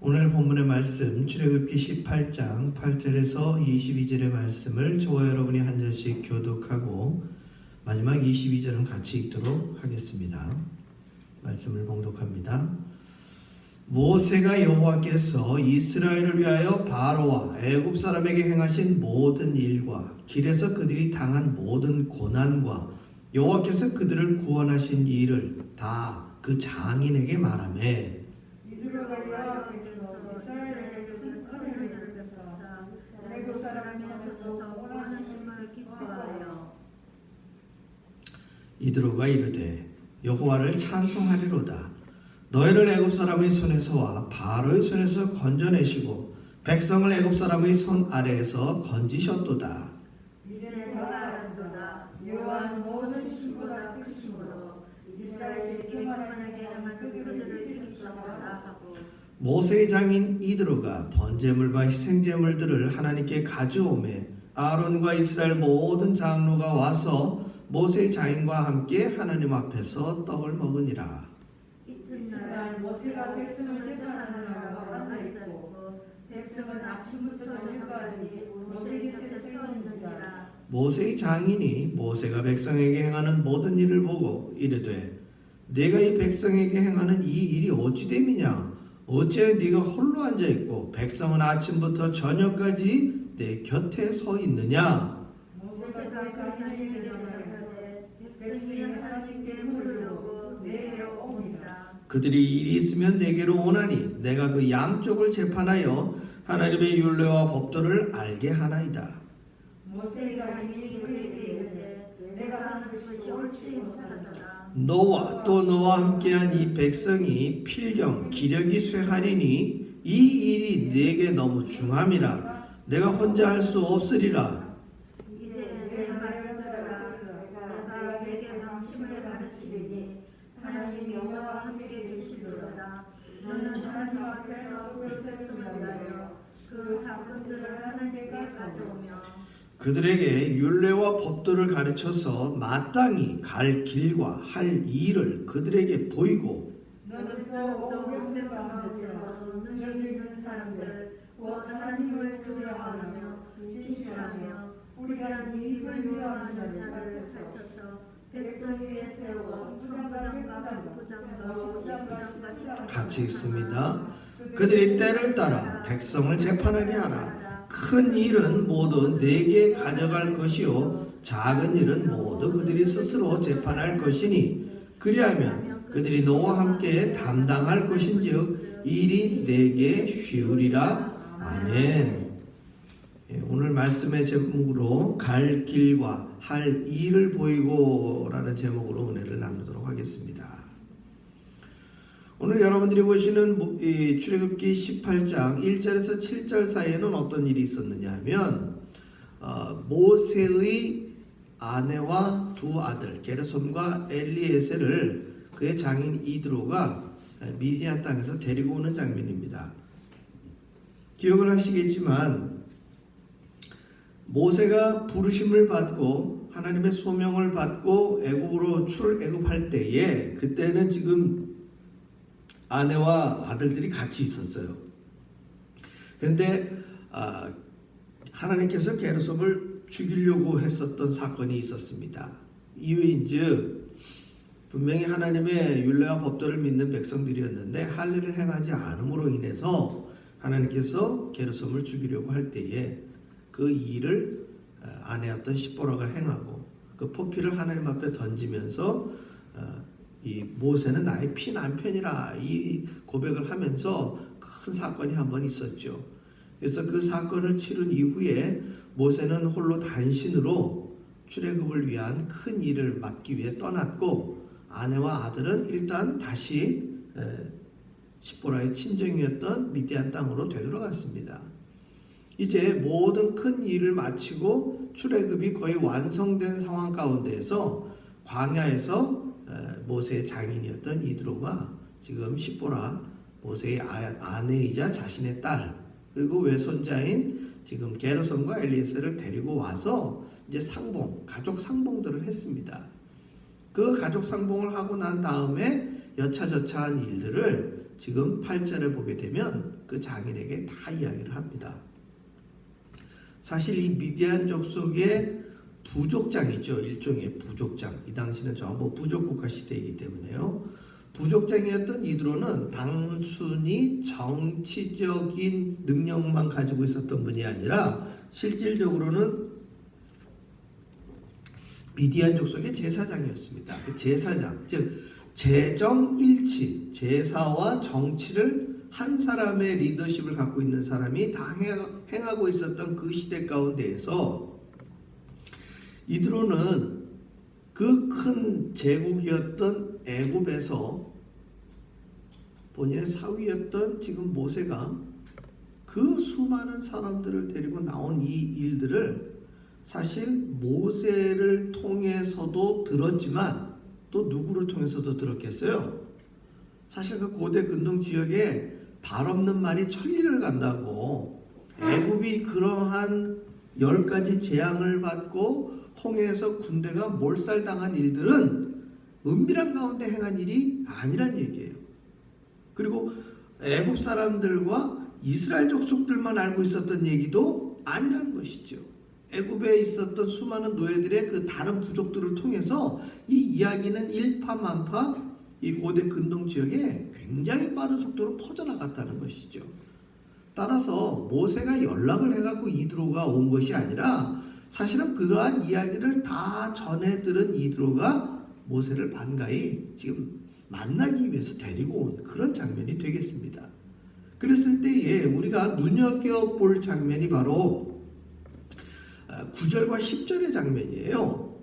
오늘 본문의 말씀 출애굽기 18장 8절에서 22절의 말씀을 저와 여러분이 한 절씩 교독하고 마지막 22절은 같이 읽도록 하겠습니다. 말씀을 봉독합니다. 모세가 여호와께서 이스라엘을 위하여 바로와 애굽 사람에게 행하신 모든 일과 길에서 그들이 당한 모든 고난과 여호와께서 그들을 구원하신 일을 다 그 장인에게 말하매 이드로가 이르되 여호와를 찬송하리로다. 너희를 애굽 사람의 손에서와 바로의 손에서 건져내시고 백성을 애굽 사람의 손 아래에서 건지셨도다. 이제 너가 알았도다. 여호와는 모든 신보다 크심으로 이스라엘에게 만하게 하는 그들을 이기셨도다 하고 모세의 장인 이드로가 번제물과 희생제물들을 하나님께 가져오매 아론과 이스라엘 모든 장로가 와서 모세의 장인과 함께 하나님 앞에서 떡을 먹으니라. 이튿날 모세가 백성을 재판하느라고 앉아있고 백성은 아침부터 저녁까지 모세 곁에 서 있는지라. 모세의 장인이 모세가 백성에게 행하는 모든 일을 보고 이르되 네가 이 백성에게 행하는 이 일이 어찌 됨이냐? 어째 네가 홀로 앉아있고 백성은 아침부터 저녁까지 내 곁에 서 있느냐? 모세가 자기에게 대답하되 백성이 하나님께 물으려고 내게로 옵니다. 그들이 일이 있으면 내게로 오나니 내가 그 양쪽을 재판하여 하나님의 율례와 법도를 알게 하나이다. 모세가 자기에게 이르되 내가 하는 것이 옳지 못하더라. 너와 또 너와 함께한 이 백성이 필경 기력이 쇠하리니 이 일이 내게 너무 중함이라. 내가 혼자 할 수 없으리라. 이제 내 말을 들어라. 내가 내게 방침을 가르치리니 하나님 여호와와 함께 계시도다. 너는 하나님 앞에서 그 백성을 위하여 그 사건들을 하나님께 가져오며 그들에게 율례와 법도를 가르쳐서 마땅히 갈 길과 할 일을 그들에게 보이고 너는 또 백성 가운데서 능력 있는 사람들 곧 하나님을 두려워하며 진실하며 우리가 네 입을 유언하는 자를 살펴서 백성 위에 세워 청장과 부장과 같이 있습니다. 그들이 때를 따라 백성을 재판하게 하라. 큰 일은 모두 내게 가져갈 것이요 작은 일은 모두 그들이 스스로 재판할 것이니 그리하면 그들이 너와 함께 담당할 것인즉 일이 내게 쉬우리라. 아멘. 오늘 말씀의 제목으로 갈 길과 할 일을 보이고 라는 제목으로 은혜를 나누도록 하겠습니다. 오늘 여러분들이 보시는 이 출애굽기 18장 1절에서 7절 사이에는 어떤 일이 있었느냐 하면 모세의 아내와 두 아들 게르솜과 엘리에셀을 그의 장인 이드로가 미디안 땅에서 데리고 오는 장면입니다. 기억을 하시겠지만 모세가 부르심을 받고 하나님의 소명을 받고 애굽으로 출애굽할 때에 그때는 지금 아내와 아들들이 같이 있었어요. 그런데 하나님께서 게르솜을 죽이려고 했었던 사건이 있었습니다. 이유인즉 분명히 하나님의 율례와 법도를 믿는 백성들이었는데 할 일을 행하지 않음으로 인해서 하나님께서 게르솜을 죽이려고 할 때에 그 일을 아내였던 시보라가 행하고 그 포피를 하나님 앞에 던지면서 이 모세는 나의 피남편이라 이 고백을 하면서 큰 사건이 한 번 있었죠. 그래서 그 사건을 치른 이후에 모세는 홀로 단신으로 출애굽을 위한 큰 일을 맡기 위해 떠났고 아내와 아들은 일단 다시 시보라의 친정이었던 미디안 땅으로 되돌아갔습니다. 이제 모든 큰 일을 마치고 출애굽이 거의 완성된 상황 가운데에서 광야에서 모세의 장인이었던 이드로가 지금 시보라 모세의 아내이자 자신의 딸 그리고 외손자인 지금 게르솜과 엘리에셀을 데리고 와서 이제 가족 상봉들을 했습니다. 그 가족 상봉을 하고 난 다음에 여차저차한 일들을 지금 8절에 보게 되면 그 장인에게 다 이야기를 합니다. 사실 이 미디안 족속의 부족장이죠. 일종의 부족장. 이 당시는 전부 부족국가 시대이기 때문에요. 부족장이었던 이드로는 단순히 정치적인 능력만 가지고 있었던 분이 아니라 실질적으로는 미디안 족속의 제사장이었습니다. 그 제사장, 즉 재정일치, 제사와 정치를 한 사람의 리더십을 갖고 있는 사람이 다 행하고 있었던 그 시대 가운데에서 이드로는 그 큰 제국이었던 애굽에서 본인의 사위였던 지금 모세가 그 수많은 사람들을 데리고 나온 이 일들을 사실 모세를 통해서도 들었지만 또 누구를 통해서도 들었겠어요? 사실 그 고대 근동 지역에 발 없는 말이 천리를 간다고 애굽이 그러한 10가지 재앙을 받고 홍해에서 군대가 몰살당한 일들은 은밀한 가운데 행한 일이 아니란 얘기예요. 그리고 애굽 사람들과 이스라엘 족속들만 알고 있었던 얘기도 아니라는 것이죠. 애굽에 있었던 수많은 노예들의 그 다른 부족들을 통해서 이 이야기는 일파만파 이 고대 근동 지역에 굉장히 빠른 속도로 퍼져나갔다는 것이죠. 따라서 모세가 연락을 해갖고 이드로가 온 것이 아니라 사실은 그러한 이야기를 다 전해 들은 이드로가 모세를 반가이 지금 만나기 위해서 데리고 온 그런 장면이 되겠습니다. 그랬을 때에 우리가 눈여겨볼 장면이 바로 9절과 10절의 장면이에요.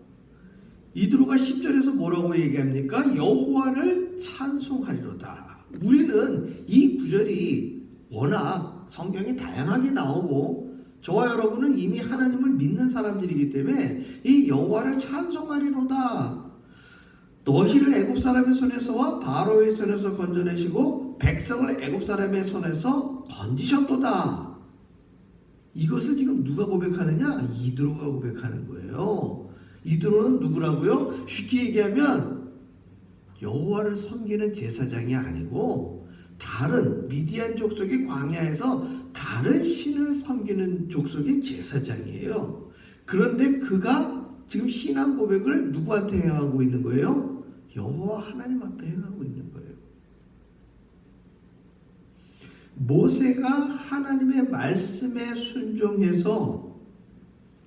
이드로가 10절에서 뭐라고 얘기합니까? 여호와를 찬송하리로다. 우리는 이 구절이 워낙 성경에 다양하게 나오고 저와 여러분은 이미 하나님을 믿는 사람들이기 때문에 이 여호와를 찬송하리로다. 너희를 애굽 사람의 손에서와 바로의 손에서 건져내시고 백성을 애굽 사람의 손에서 건지셨도다. 이것을 지금 누가 고백하느냐? 이드로가 고백하는 거예요. 이드로는 누구라고요? 쉽게 얘기하면 여호와를 섬기는 제사장이 아니고 다른 미디안 족속의 광야에서 다른 신을 섬기는 족속의 제사장이에요. 그런데 그가 지금 신앙 고백을 누구한테 행하고 있는 거예요? 여호와 하나님 앞에 행하고 있는 거예요. 모세가 하나님의 말씀에 순종해서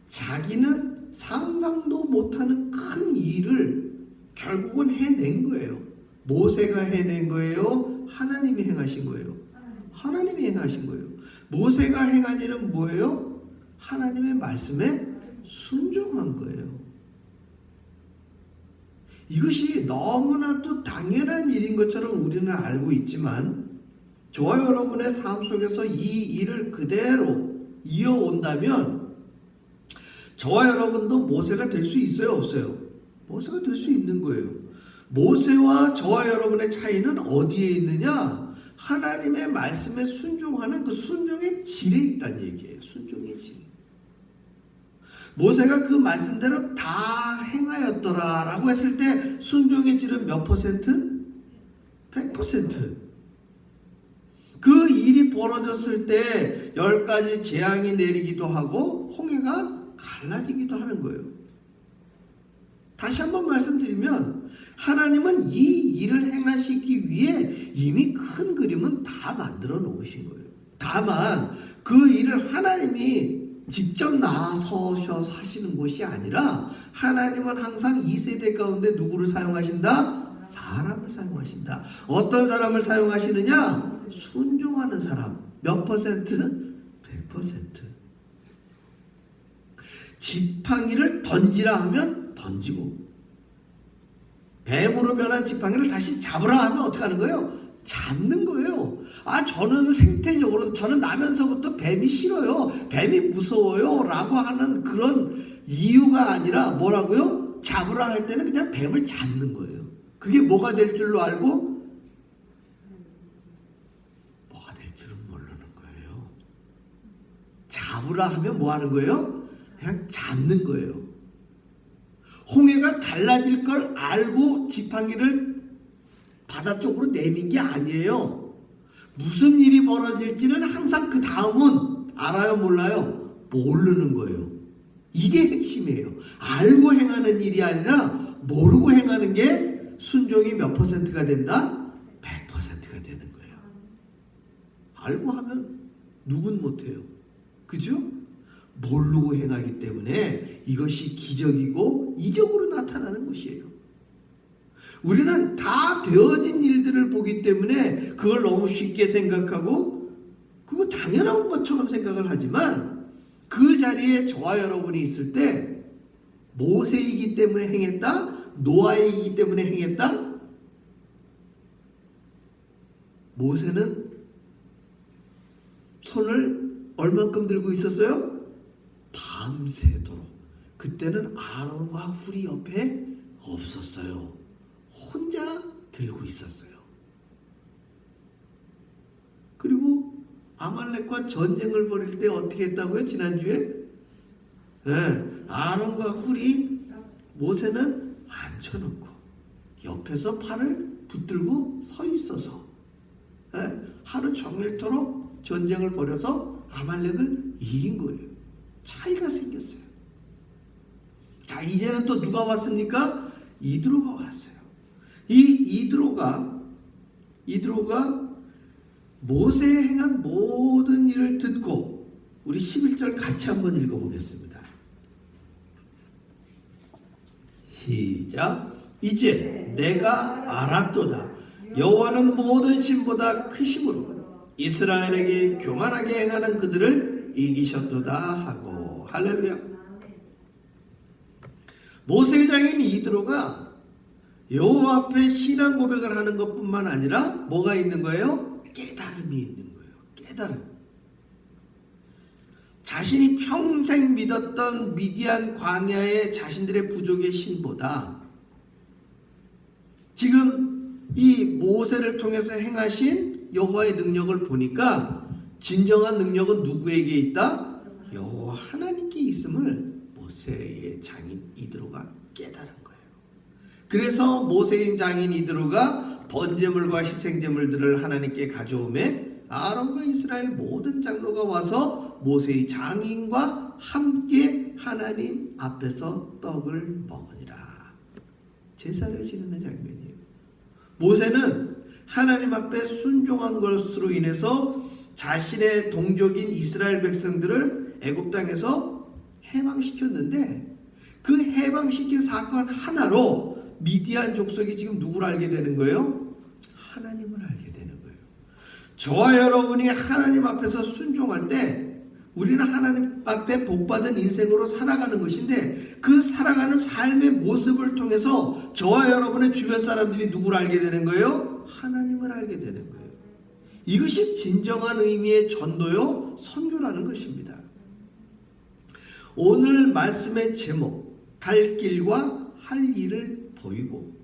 자기는 상상도 못하는 큰 일을 결국은 해낸 거예요. 모세가 해낸 거예요? 하나님이 행하신 거예요? 하나님이 행하신 거예요. 모세가 행한 일은 뭐예요? 하나님의 말씀에 순종한 거예요. 이것이 너무나도 당연한 일인 것처럼 우리는 알고 있지만 저와 여러분의 삶 속에서 이 일을 그대로 이어온다면 저와 여러분도 모세가 될 수 있어요? 없어요? 모세가 될 수 있는 거예요. 모세와 저와 여러분의 차이는 어디에 있느냐? 하나님의 말씀에 순종하는 그 순종의 질에 있다는 얘기예요. 순종의 질. 모세가 그 말씀대로 다 행하였더라 라고 했을 때 순종의 질은 몇 퍼센트? 100%. 그 일이 벌어졌을 때 10가지 재앙이 내리기도 하고 홍해가 갈라지기도 하는 거예요. 다시 한번 말씀드리면 하나님은 이 일을 행하시기 위해 이미 큰 그림은 다 만들어 놓으신 거예요. 다만 그 일을 하나님이 직접 나서셔서 하시는 것이 아니라 하나님은 항상 이 세대 가운데 누구를 사용하신다? 사람을 사용하신다. 어떤 사람을 사용하시느냐? 순종하는 사람. 몇 퍼센트? 100%. 지팡이를 던지라 하면 던지고 뱀으로 변한 지팡이를 다시 잡으라 하면 어떻게 하는 거예요? 잡는 거예요. 저는 생태적으로 저는 나면서부터 뱀이 싫어요. 뱀이 무서워요. 라고 하는 그런 이유가 아니라 뭐라고요? 잡으라 할 때는 그냥 뱀을 잡는 거예요. 그게 뭐가 될 줄로 알고 뭐가 될 줄은 모르는 거예요. 잡으라 하면 뭐 하는 거예요? 그냥 잡는 거예요. 홍해가 갈라질 걸 알고 지팡이를 바다 쪽으로 내민 게 아니에요. 무슨 일이 벌어질지는 항상 그 다음은 알아요, 몰라요? 모르는 거예요. 이게 핵심이에요. 알고 행하는 일이 아니라 모르고 행하는 게 순종이 몇 퍼센트가 된다? 100%가 되는 거예요. 알고 하면 누군 못해요. 그죠? 모르고 행하기 때문에 이것이 기적이고 이적으로 나타나는 것이에요. 우리는 다 되어진 일들을 보기 때문에 그걸 너무 쉽게 생각하고 그거 당연한 것처럼 생각을 하지만 그 자리에 저와 여러분이 있을 때 모세이기 때문에 행했다? 노아이기 때문에 행했다? 모세는 손을 얼만큼 들고 있었어요? 밤새도록. 그때는 아론과 훌이 옆에 없었어요. 혼자 들고 있었어요. 그리고 아말렉과 전쟁을 벌일 때 어떻게 했다고요? 지난주에? 네, 아론과 훌이 모세는 앉혀놓고 옆에서 팔을 붙들고 서 있어서 네, 하루 종일토록 전쟁을 벌여서 아말렉을 이긴 거예요. 차이가 생겼어요. 자, 이제는 또 누가 왔습니까? 이드로가 왔어요. 이 이드로가 모세의 행한 모든 일을 듣고 우리 11절 같이 한번 읽어보겠습니다. 시작. 이제 내가 알았도다. 여호와는 모든 신보다 크심으로 이스라엘에게 교만하게 행하는 그들을 이기셨도다 하고. 할렐루야. 모세의 장인 이드로가 여호와 앞에 신앙 고백을 하는 것뿐만 아니라 뭐가 있는 거예요? 깨달음이 있는 거예요. 깨달음. 자신이 평생 믿었던 미디안 광야의 자신들의 부족의 신보다 지금 이 모세를 통해서 행하신 여호와의 능력을 보니까 진정한 능력은 누구에게 있다? 여호와 하나님께 있음을 모세의 장인 이드로가 깨달은 거예요. 그래서 모세인 장인 이드로가 번제물과 희생제물들을 하나님께 가져오매 아론과 이스라엘 모든 장로가 와서 모세의 장인과 함께 하나님 앞에서 떡을 먹으니라. 제사를 지내는 장면이에요. 모세는 하나님 앞에 순종한 것으로 인해서 자신의 동족인 이스라엘 백성들을 애굽 땅에서 해방시켰는데 그 해방시킨 사건 하나로 미디안 족속이 지금 누구를 알게 되는 거예요? 하나님을 알게 되는 거예요. 저와 여러분이 하나님 앞에서 순종할 때 우리는 하나님 앞에 복받은 인생으로 살아가는 것인데 그 살아가는 삶의 모습을 통해서 저와 여러분의 주변 사람들이 누구를 알게 되는 거예요? 하나님을 알게 되는 거예요. 이것이 진정한 의미의 전도요, 선교라는 것입니다. 오늘 말씀의 제목, 갈 길과 할 일을 보이고,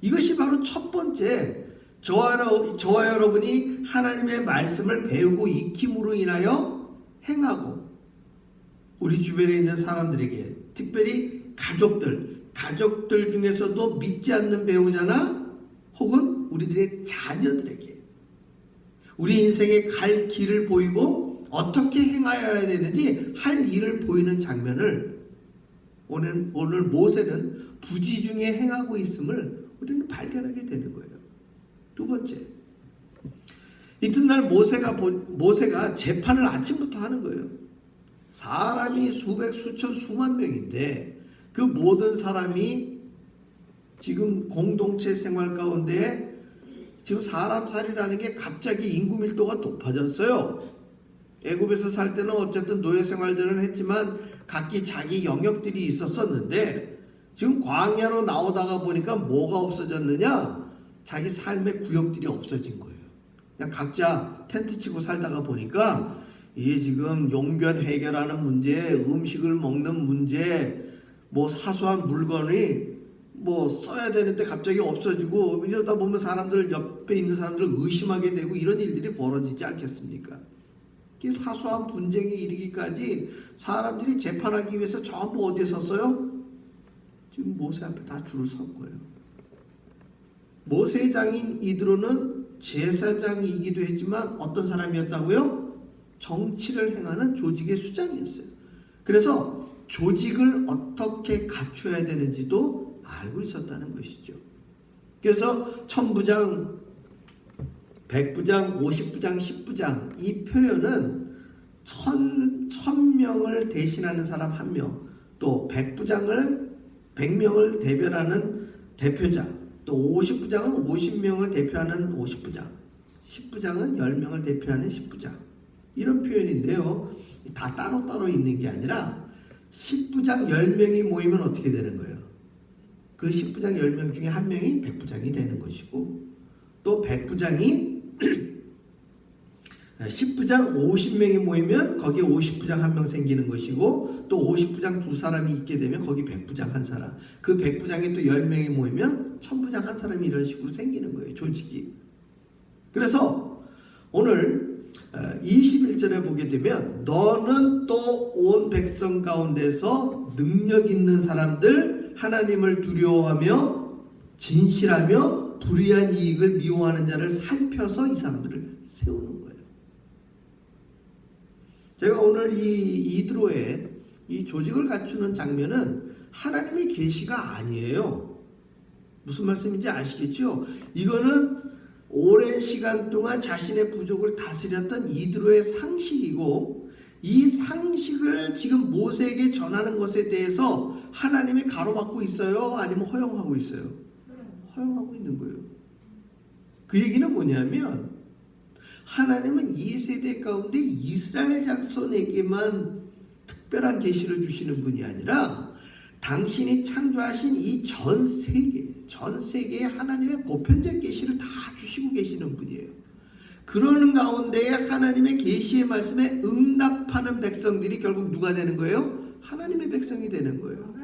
이것이 바로 첫 번째 저와 여러분이 하나님의 말씀을 배우고 익힘으로 인하여 행하고 우리 주변에 있는 사람들에게, 특별히 가족들 중에서도 믿지 않는 배우자나 혹은 우리들의 자녀들에게 우리 인생의 갈 길을 보이고 어떻게 행하여야 되는지 할 일을 보이는 장면을 오늘 모세는 부지 중에 행하고 있음을 우리는 발견하게 되는 거예요. 두 번째, 이튿날 모세가 재판을 아침부터 하는 거예요. 사람이 수백, 수천, 수만 명인데 그 모든 사람이 지금 공동체 생활 가운데 지금 사람 살이라는 게 갑자기 인구 밀도가 높아졌어요. 애굽에서 살 때는 어쨌든 노예 생활들은 했지만 각기 자기 영역들이 있었었는데 지금 광야로 나오다가 보니까 뭐가 없어졌느냐? 자기 삶의 구역들이 없어진 거예요. 그냥 각자 텐트 치고 살다가 보니까 이게 지금 용변 해결하는 문제, 음식을 먹는 문제, 뭐 사소한 물건이 뭐 써야 되는데 갑자기 없어지고 이러다 보면 사람들 옆에 있는 사람들을 의심하게 되고 이런 일들이 벌어지지 않겠습니까? 사소한 분쟁에 이르기까지 사람들이 재판하기 위해서 전부 어디에 섰어요? 지금 모세 앞에 다 줄을 선 거예요. 모세의 장인 이드로는 제사장이기도 했지만 어떤 사람이었다고요? 정치를 행하는 조직의 수장이었어요. 그래서 조직을 어떻게 갖춰야 되는지도 알고 있었다는 것이죠. 그래서 천부장, 백부장, 50부장, 10부장 이 표현은 천명을 대신하는 사람 한 명, 또 100명을 대변하는 대표자, 또 50부장은 50명을 대표하는 50부장, 10부장은 10명을 대표하는 10부장 이런 표현인데요. 다 따로따로 있는 게 아니라 10부장 10명이 모이면 어떻게 되는 거예요? 그 10부장 10명 중에 한 명이 100부장이 되는 것이고 또 100부장이 10부장 50명이 모이면 거기에 50부장 한 명 생기는 것이고 또 50부장 두 사람이 있게 되면 거기 100부장 한 사람, 그 100부장이 또 10명이 모이면 1000부장 한 사람이 이런 식으로 생기는 거예요. 조직이. 그래서 오늘 21절에 보게 되면 너는 또 온 백성 가운데서 능력 있는 사람들, 하나님을 두려워하며 진실하며 불의한 이익을 미워하는 자를 살펴서 이 사람들을 세우는 거예요. 제가 오늘 이 이드로의 이 조직을 갖추는 장면은 하나님의 계시가 아니에요. 무슨 말씀인지 아시겠죠? 이거는 오랜 시간 동안 자신의 부족을 다스렸던 이드로의 상식이고 이 상식을 지금 모세에게 전하는 것에 대해서 하나님이 가로막고 있어요? 아니면 허용하고 있어요? 허용하고 있는 거예요. 그 얘기는 뭐냐면 하나님은 이 세대 가운데 이스라엘 자손에게만 특별한 계시를 주시는 분이 아니라 당신이 창조하신 이 전 세계에 하나님의 보편적 계시를 다 주시고 계시는 분이에요. 그러는 가운데에 하나님의 계시의 말씀에 응답하는 백성들이 결국 누가 되는 거예요? 하나님의 백성이 되는 거예요.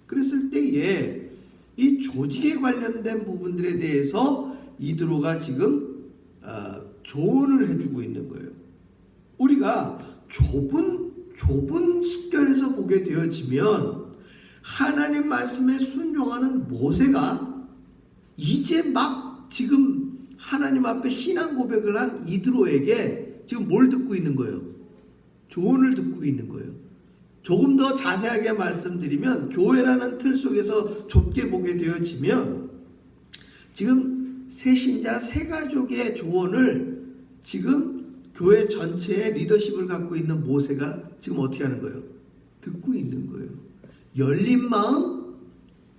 그랬을 때에 이 조직에 관련된 부분들에 대해서 이드로가 지금 조언을 해주고 있는 거예요. 우리가 좁은 식견에서 보게 되어지면 하나님 말씀에 순종하는 모세가 이제 막 지금 하나님 앞에 신앙 고백을 한 이드로에게 지금 뭘 듣고 있는 거예요? 조언을 듣고 있는 거예요. 조금 더 자세하게 말씀드리면 교회라는 틀 속에서 좁게 보게 되어지면 지금 새 신자 새 가족의 조언을 지금 교회 전체의 리더십을 갖고 있는 모세가 지금 어떻게 하는 거예요? 듣고 있는 거예요. 열린 마음,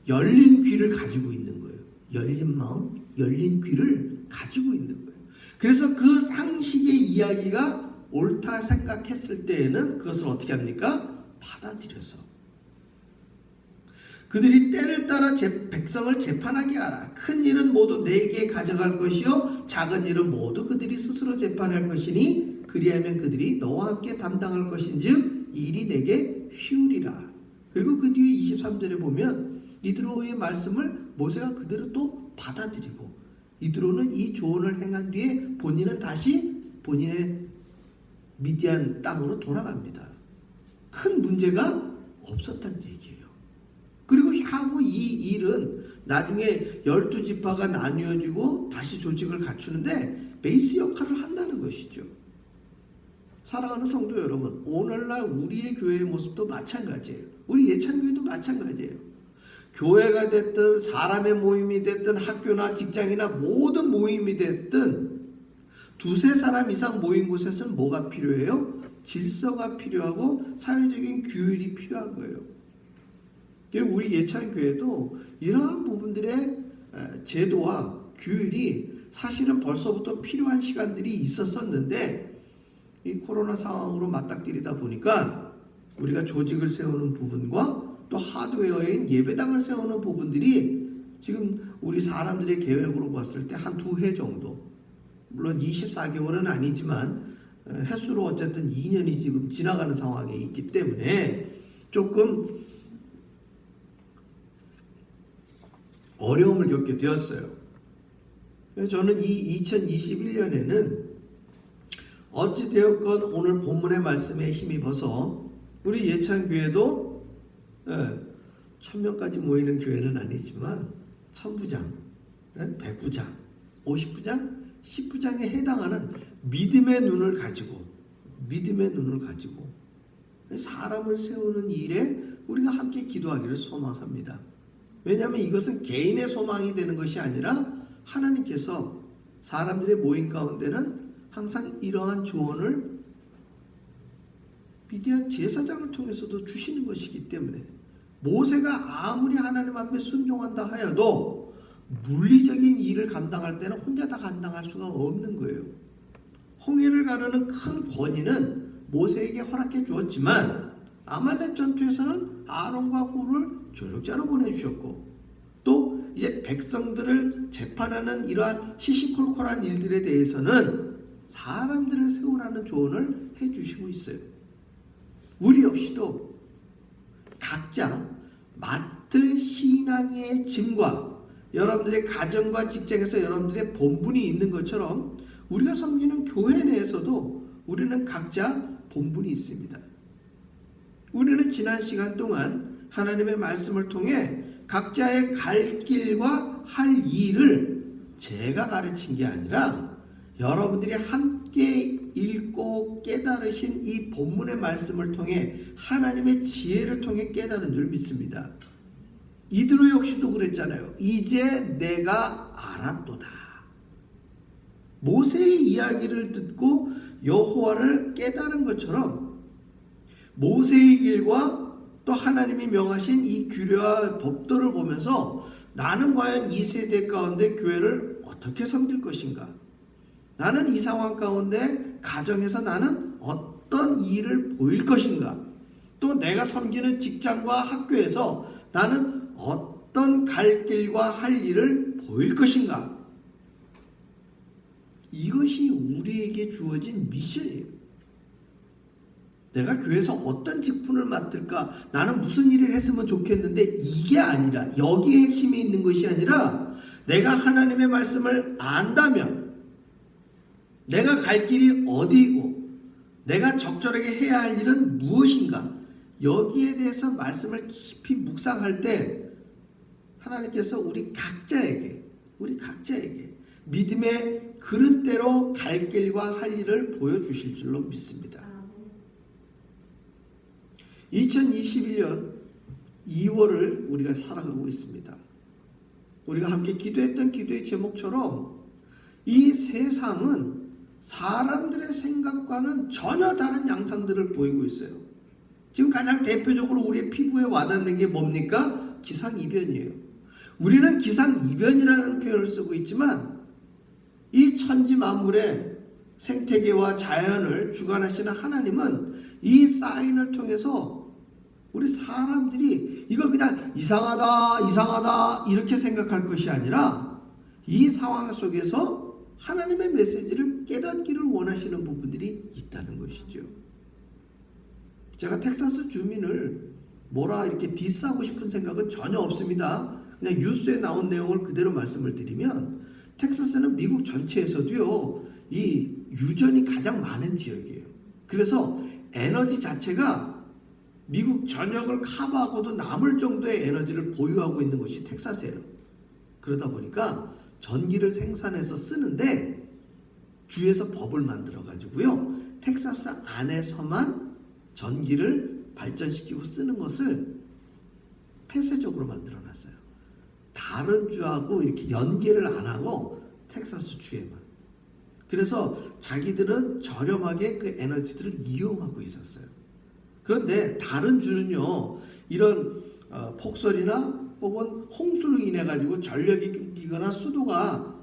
열린 귀를 가지고 있는 거예요. 열린 마음, 열린 귀를 가지고 있는 거예요. 그래서 그 상식의 이야기가 옳다 생각했을 때에는 그것을 어떻게 합니까? 받아들여서 그들이 때를 따라 백성을 재판하게 하라. 큰 일은 모두 내게 가져갈 것이요 작은 일은 모두 그들이 스스로 재판할 것이니 그리하면 그들이 너와 함께 담당할 것인즉 일이 내게 쉬우리라. 그리고 그 뒤에 23절에 보면 이드로의 말씀을 모세가 그대로 또 받아들이고 이드로는 이 조언을 행한 뒤에 본인은 다시 본인의 미디안 땅으로 돌아갑니다. 큰 문제가 없었다는 얘기예요. 그리고 향후 이 일은 나중에 12지파가 나뉘어지고 다시 조직을 갖추는데 베이스 역할을 한다는 것이죠. 사랑하는 성도 여러분, 오늘날 우리의 교회의 모습도 마찬가지예요. 우리 예찬교회도 마찬가지예요. 교회가 됐든 사람의 모임이 됐든 학교나 직장이나 모든 모임이 됐든 두세 사람 이상 모인 곳에서는 뭐가 필요해요? 질서가 필요하고 사회적인 규율이 필요한 거예요. 우리 예찬교회도 이러한 부분들의 제도와 규율이 사실은 벌써부터 필요한 시간들이 있었었는데 이 코로나 상황으로 맞닥뜨리다 보니까 우리가 조직을 세우는 부분과 또 하드웨어인 예배당을 세우는 부분들이 지금 우리 사람들의 계획으로 봤을 때 한 2해 정도, 물론 24개월은 아니지만 횟수로 어쨌든 2년이 지금 지나가는 상황에 있기 때문에 조금 어려움을 겪게 되었어요. 저는 이 2021년에는 어찌되었건 오늘 본문의 말씀에 힘입어서 우리 예찬교회도 1000명까지 모이는 교회는 아니지만 1000부장, 100부장, 50부장 10부장에 해당하는 믿음의 눈을 가지고 사람을 세우는 일에 우리가 함께 기도하기를 소망합니다. 왜냐하면 이것은 개인의 소망이 되는 것이 아니라 하나님께서 사람들의 모임 가운데는 항상 이러한 조언을 위대한 제사장을 통해서도 주시는 것이기 때문에 모세가 아무리 하나님 앞에 순종한다 하여도 물리적인 일을 감당할 때는 혼자 다 감당할 수가 없는 거예요. 홍해를 가르는 큰 권위는 모세에게 허락해 주었지만 아말렉 전투에서는 아론과 훌을 조력자로 보내주셨고 또 이제 백성들을 재판하는 이러한 시시콜콜한 일들에 대해서는 사람들을 세우라는 조언을 해주시고 있어요. 우리 역시도 각자 맡을 신앙의 짐과 여러분들의 가정과 직장에서 여러분들의 본분이 있는 것처럼 우리가 섬기는 교회 내에서도 우리는 각자 본분이 있습니다. 우리는 지난 시간 동안 하나님의 말씀을 통해 각자의 갈 길과 할 일을 제가 가르친 게 아니라 여러분들이 함께 읽고 깨달으신 이 본문의 말씀을 통해 하나님의 지혜를 통해 깨달은 줄 믿습니다. 이드로 역시도 그랬잖아요. 이제 내가 알았도다. 모세의 이야기를 듣고 여호와를 깨달은 것처럼 모세의 길과 또 하나님이 명하신 이 규례와 법도를 보면서 나는 과연 이 세대 가운데 교회를 어떻게 섬길 것인가? 나는 이 상황 가운데 가정에서 나는 어떤 일을 보일 것인가? 또 내가 섬기는 직장과 학교에서 나는 어떤 갈 길과 할 일을 보일 것인가? 이것이 우리에게 주어진 미션이에요. 내가 교회에서 어떤 직분을 맡을까? 나는 무슨 일을 했으면 좋겠는데 이게 아니라 여기에 핵심이 있는 것이 아니라 내가 하나님의 말씀을 안다면 내가 갈 길이 어디이고 내가 적절하게 해야 할 일은 무엇인가? 여기에 대해서 말씀을 깊이 묵상할 때 하나님께서 우리 각자에게 믿음의 그릇대로 갈 길과 할 일을 보여주실 줄로 믿습니다. 2021년 2월을 우리가 살아가고 있습니다. 우리가 함께 기도했던 기도의 제목처럼 이 세상은 사람들의 생각과는 전혀 다른 양상들을 보이고 있어요. 지금 가장 대표적으로 우리의 피부에 와닿는 게 뭡니까? 기상이변이에요. 우리는 기상이변이라는 표현을 쓰고 있지만 이 천지 만물의 생태계와 자연을 주관하시는 하나님은 이 사인을 통해서 우리 사람들이 이걸 그냥 이상하다 이렇게 생각할 것이 아니라 이 상황 속에서 하나님의 메시지를 깨닫기를 원하시는 부분들이 있다는 것이죠. 제가 텍사스 주민을 뭐라 이렇게 디스하고 싶은 생각은 전혀 없습니다. 그냥 뉴스에 나온 내용을 그대로 말씀을 드리면 텍사스는 미국 전체에서도요 이 유전이 가장 많은 지역이에요. 그래서 에너지 자체가 미국 전역을 커버하고도 남을 정도의 에너지를 보유하고 있는 곳이 텍사스예요. 그러다 보니까 전기를 생산해서 쓰는데 주에서 법을 만들어 가지고요 텍사스 안에서만 전기를 발전시키고 쓰는 것을 폐쇄적으로 만들어 놨어요. 다른 주하고 이렇게 연계를 안 하고 텍사스 주에만. 그래서 자기들은 저렴하게 그 에너지들을 이용하고 있었어요. 그런데 다른 주는요 이런 폭설이나 혹은 홍수로 인해 가지고 전력이 끊기거나 수도가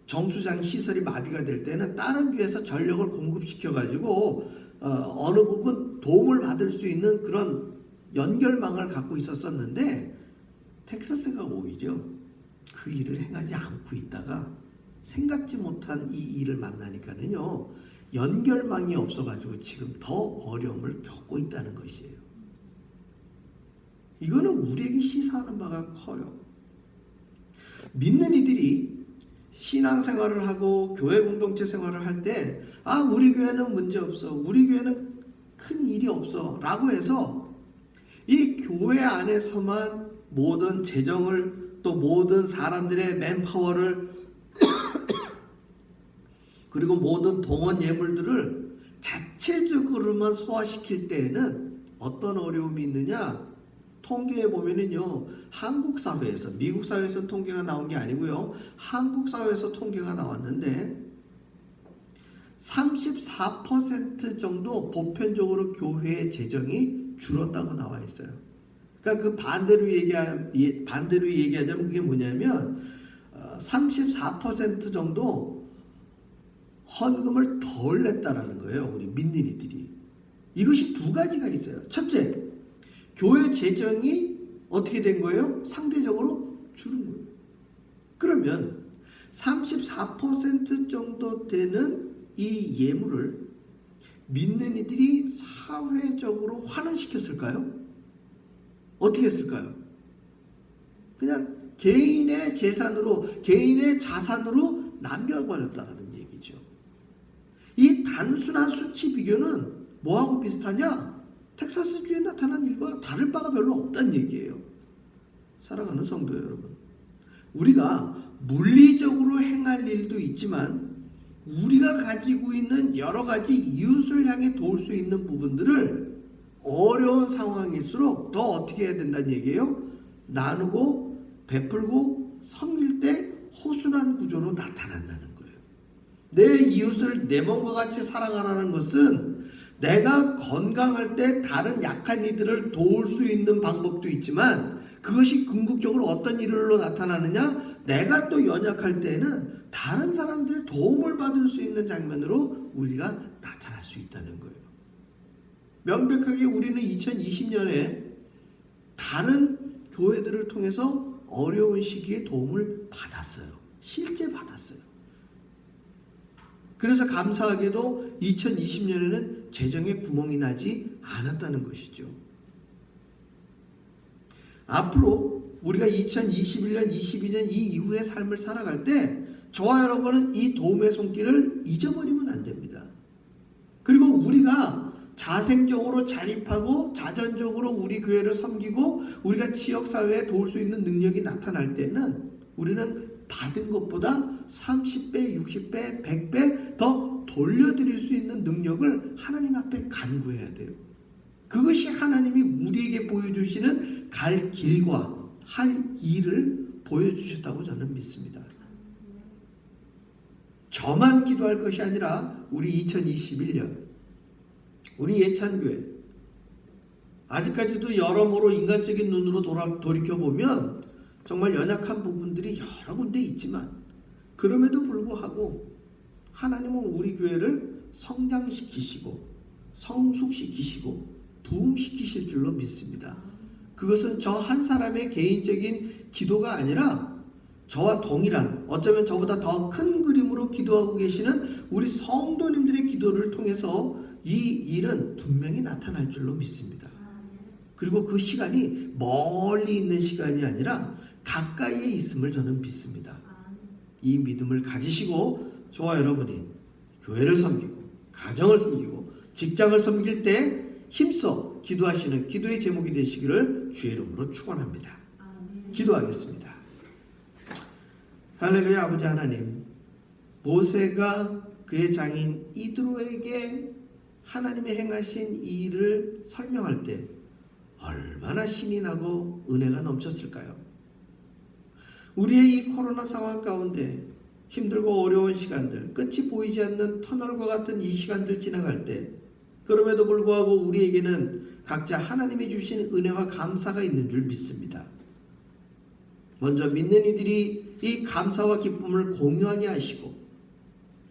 정수장 시설이 마비가 될 때는 다른 주에서 전력을 공급시켜 가지고 어느 부분 도움을 받을 수 있는 그런 연결망을 갖고 있었는데 텍사스가 오히려 그 일을 행하지 않고 있다가 생각지 못한 이 일을 만나니까는요 연결망이 없어가지고 지금 더 어려움을 겪고 있다는 것이에요. 이거는 우리에게 시사하는 바가 커요. 믿는 이들이 신앙생활을 하고 교회 공동체 생활을 할 때 우리 교회는 문제 없어, 우리 교회는 큰 일이 없어 라고 해서 이 교회 안에서만 모든 재정을 또 모든 사람들의 맨파워를 그리고 모든 봉헌 예물들을 자체적으로만 소화시킬 때에는 어떤 어려움이 있느냐? 통계에 보면은요, 한국 사회에서, 미국 사회에서 통계가 나온 게 아니고요, 한국 사회에서 통계가 나왔는데 34% 정도 보편적으로 교회의 재정이 줄었다고 나와 있어요. 그러니까 그 반대로 얘기하자면 그게 뭐냐면 34% 정도 헌금을 덜 냈다라는 거예요. 우리 믿는 이들이. 이것이 두 가지가 있어요. 첫째, 교회 재정이 어떻게 된 거예요? 상대적으로 줄은 거예요. 그러면 34% 정도 되는 이 예물을 믿는 이들이 사회적으로 환원시켰을까요? 어떻게 했을까요? 그냥 개인의 재산으로, 개인의 자산으로 남겨버렸다는 얘기죠. 이 단순한 수치 비교는 뭐하고 비슷하냐? 텍사스주에 나타난 일과 다를 바가 별로 없다는 얘기예요. 사랑하는 성도 여러분, 우리가 물리적으로 행할 일도 있지만 우리가 가지고 있는 여러 가지 이웃을 향해 도울 수 있는 부분들을 어려운 상황일수록 더 어떻게 해야 된다는 얘기예요? 나누고 베풀고 섬길 때 호순한 구조로 나타난다는 거예요. 내 이웃을 내 몸과 같이 사랑하라는 것은 내가 건강할 때 다른 약한 이들을 도울 수 있는 방법도 있지만 그것이 궁극적으로 어떤 일로 나타나느냐? 내가 또 연약할 때는 다른 사람들의 도움을 받을 수 있는 장면으로 우리가 나타날 수 있다는 거예요. 명백하게 우리는 2020년에 다른 교회들을 통해서 어려운 시기에 도움을 받았어요. 실제 받았어요. 그래서 감사하게도 2020년에는 재정에 구멍이 나지 않았다는 것이죠. 앞으로 우리가 2021년, 22년 이 이후의 삶을 살아갈 때 저와 여러분은 이 도움의 손길을 잊어버리면 안 됩니다. 그리고 우리가 자생적으로 자립하고 자전적으로 우리 교회를 섬기고 우리가 지역사회에 도울 수 있는 능력이 나타날 때는 우리는 받은 것보다 30배, 60배, 100배 더 돌려드릴 수 있는 능력을 하나님 앞에 간구해야 돼요. 그것이 하나님이 우리에게 보여주시는 갈 길과 할 일을 보여주셨다고 저는 믿습니다. 저만 기도할 것이 아니라 우리 2021년 우리 예찬교회 아직까지도 여러모로 인간적인 눈으로 돌이켜보면 정말 연약한 부분들이 여러 군데 있지만 그럼에도 불구하고 하나님은 우리 교회를 성장시키시고 성숙시키시고 부흥시키실 줄로 믿습니다. 그것은 저 한 사람의 개인적인 기도가 아니라 저와 동일한, 어쩌면 저보다 더 큰 그림으로 기도하고 계시는 우리 성도님들의 기도를 통해서 이 일은 분명히 나타날 줄로 믿습니다. 그리고 그 시간이 멀리 있는 시간이 아니라 가까이에 있음을 저는 믿습니다. 이 믿음을 가지시고 저와 여러분이 교회를 섬기고 가정을 섬기고 직장을 섬길 때 힘써 기도하시는 기도의 제목이 되시기를 주의 이름으로 축원합니다. 기도하겠습니다. 할렐루야. 아버지 하나님, 모세가 그의 장인 이드로에게 하나님의 행하신 이 일을 설명할 때 얼마나 신이 나고 은혜가 넘쳤을까요? 우리의 이 코로나 상황 가운데 힘들고 어려운 시간들, 끝이 보이지 않는 터널과 같은 이 시간들 지나갈 때 그럼에도 불구하고 우리에게는 각자 하나님이 주신 은혜와 감사가 있는 줄 믿습니다. 먼저 믿는 이들이 이 감사와 기쁨을 공유하게 하시고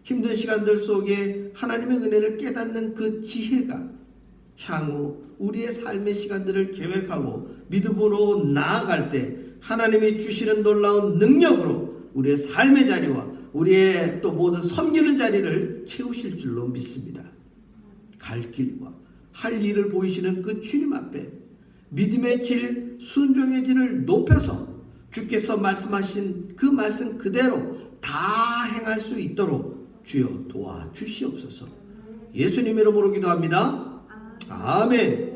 힘든 시간들 속에 하나님의 은혜를 깨닫는 그 지혜가 향후 우리의 삶의 시간들을 계획하고 믿음으로 나아갈 때 하나님이 주시는 놀라운 능력으로 우리의 삶의 자리와 우리의 또 모든 섬기는 자리를 채우실 줄로 믿습니다. 갈 길과 할 일을 보이시는 그 주님 앞에 믿음의 질, 순종의 질을 높여서 주께서 말씀하신 그 말씀 그대로 다 행할 수 있도록 주여 도와주시옵소서. 예수님 이름으로 기도합니다. 아멘.